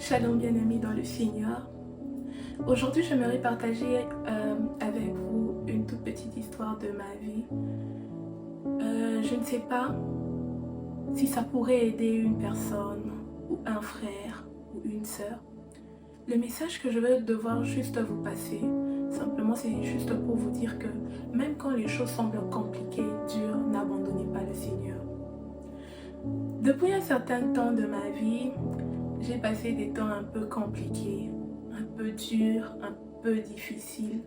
Shalom bien-amis dans le Seigneur. Aujourd'hui, j'aimerais partager avec vous une toute petite histoire de ma vie. Je ne sais pas si ça pourrait aider une personne ou un frère ou une sœur. Le message que je vais devoir juste vous passer, simplement c'est juste pour vous dire que même quand les choses semblent compliquées, dures, n'abandonnez pas le Seigneur. Depuis un certain temps de ma vie, j'ai passé des temps un peu compliqués, un peu durs, un peu difficiles.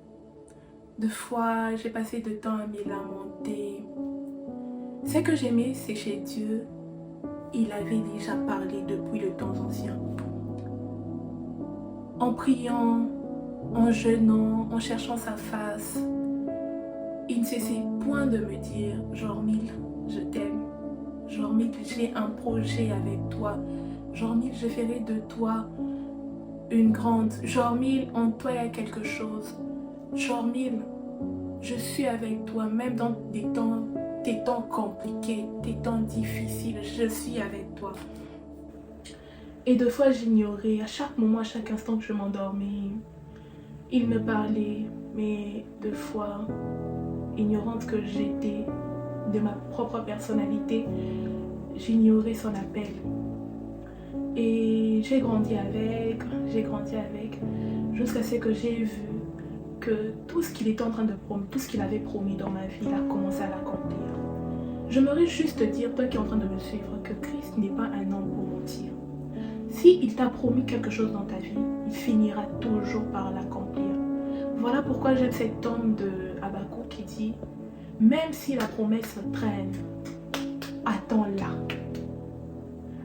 Des fois, j'ai passé de temps à me lamenter. Ce que j'aimais, c'est chez Dieu, il avait déjà parlé depuis le temps ancien. En priant, en jeûnant, en cherchant sa face, il ne cessait point de me dire « Jormil, je t'aime. Jormil, j'ai un projet avec toi. Jormil, je ferai de toi une grande. Jormil, en toi il y a quelque chose. Jormil, je suis avec toi, même dans tes temps compliqués, tes temps difficiles, je suis avec toi. » Et deux fois j'ignorais, à chaque moment, à chaque instant que je m'endormais, il me parlait, mais deux fois, ignorante que j'étais de ma propre personnalité, j'ignorais son appel. Et j'ai grandi avec, jusqu'à ce que j'ai vu que tout ce qu'il était en train de promettre, tout ce qu'il avait promis dans ma vie, il a commencé à l'accomplir. J'aimerais juste te dire, toi qui es en train de me suivre, que Christ n'est pas un homme pour mentir. S'il t'a promis quelque chose dans ta vie, il finira toujours par l'accomplir. Voilà pourquoi j'aime cet homme de Habakkuk qui dit, même si la promesse traîne, attends-la.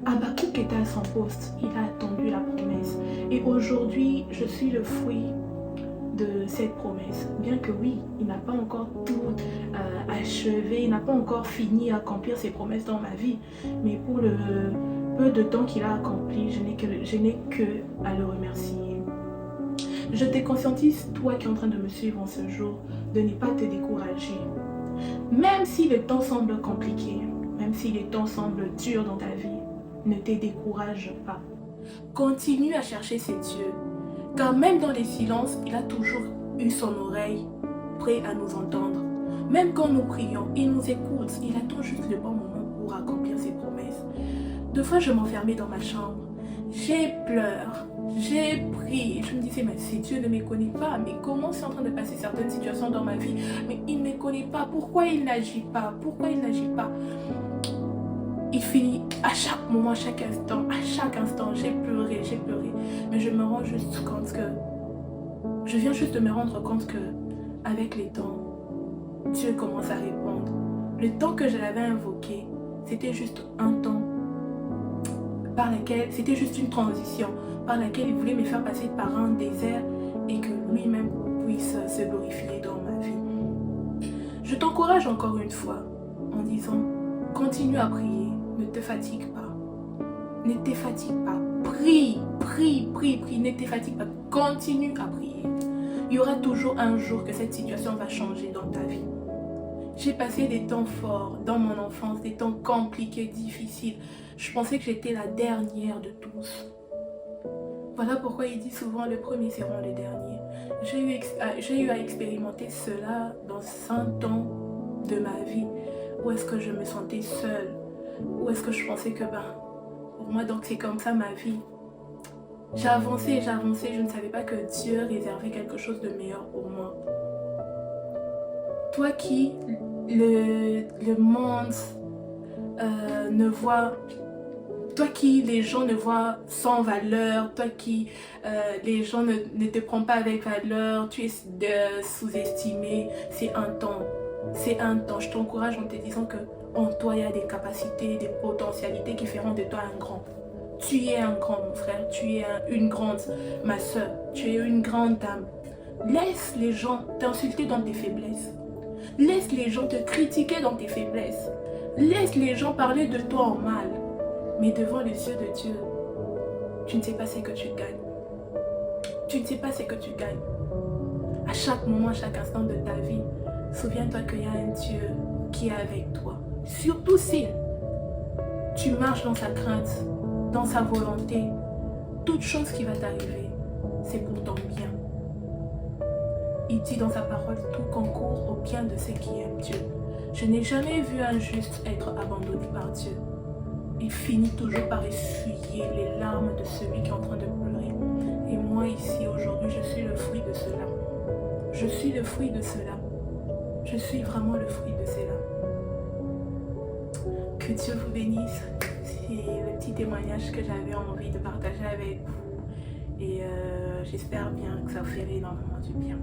Habakkuk était à son poste, il a attendu la promesse. Et aujourd'hui, je suis le fruit de cette promesse. Bien que oui, il n'a pas encore tout achevé, il n'a pas encore fini à accomplir ses promesses dans ma vie. Mais pour le peu de temps qu'il a accompli, je n'ai que à le remercier. Je te conscientise, toi qui es en train de me suivre en ce jour, de ne pas te décourager. Même si le temps semble compliqué, même si les temps semblent durs dans ta vie, ne te décourage pas. Continue à chercher ses dieux, car même dans les silences, il a toujours eu son oreille prêt à nous entendre. Même quand nous prions, il nous écoute, il attend juste le bon moment pour accomplir ses promesses. Deux fois, je m'enfermais dans ma chambre, j'ai pleuré, j'ai prié, je me disais, mais si Dieu ne me connaît pas, mais comment c'est en train de passer certaines situations dans ma vie, mais il ne me connaît pas, pourquoi il n'agit pas, Il finit à chaque moment, à chaque instant, j'ai pleuré, mais je me rends juste compte que, je viens juste de me rendre compte que, avec les temps, Dieu commence à répondre. Le temps que je l'avais invoqué, c'était juste un temps c'était juste une transition par laquelle il voulait me faire passer par un désert et que lui-même puisse se glorifier dans ma vie. Je t'encourage encore une fois en disant, continue à prier, ne te fatigue pas. Ne te fatigue pas. Prie, ne te fatigue pas. Continue à prier. Il y aura toujours un jour que cette situation va changer dans ta vie. J'ai passé des temps forts dans mon enfance, des temps compliqués, difficiles. Je pensais que j'étais la dernière de tous. Voilà pourquoi il dit souvent le premier sera le dernier. J'ai eu à expérimenter cela dans un temps de ma vie où est-ce que je me sentais seule, où est-ce que je pensais que pour moi donc c'est comme ça ma vie. J'avançais, je ne savais pas que Dieu réservait quelque chose de meilleur pour moi. Toi qui le monde ne voit, toi qui les gens ne voient sans valeur, toi qui les gens ne te prennent pas avec valeur, tu es sous-estimé, c'est un temps. Je t'encourage en te disant que en toi il y a des capacités, des potentialités qui feront de toi un grand. Tu es un grand mon frère, tu es une grande ma soeur, tu es une grande dame. Laisse les gens t'insulter dans tes faiblesses. Laisse les gens te critiquer dans tes faiblesses. Laisse les gens parler de toi en mal. Mais devant les yeux de Dieu, tu ne sais pas ce que tu gagnes. Tu ne sais pas ce que tu gagnes. À chaque moment, à chaque instant de ta vie, souviens-toi qu'il y a un Dieu qui est avec toi. Surtout si tu marches dans sa crainte, dans sa volonté, toute chose qui va t'arriver, c'est pour ton bien. Il dit dans sa parole, tout concourt au bien de ceux qui aiment Dieu. Je n'ai jamais vu un juste être abandonné par Dieu. Il finit toujours par essuyer les larmes de celui qui est en train de pleurer. Et moi ici aujourd'hui, je suis le fruit de cela. Je suis le fruit de cela. Je suis vraiment le fruit de cela. Que Dieu vous bénisse. C'est le petit témoignage que j'avais envie de partager avec vous. Et j'espère bien que ça vous fait énormément du bien.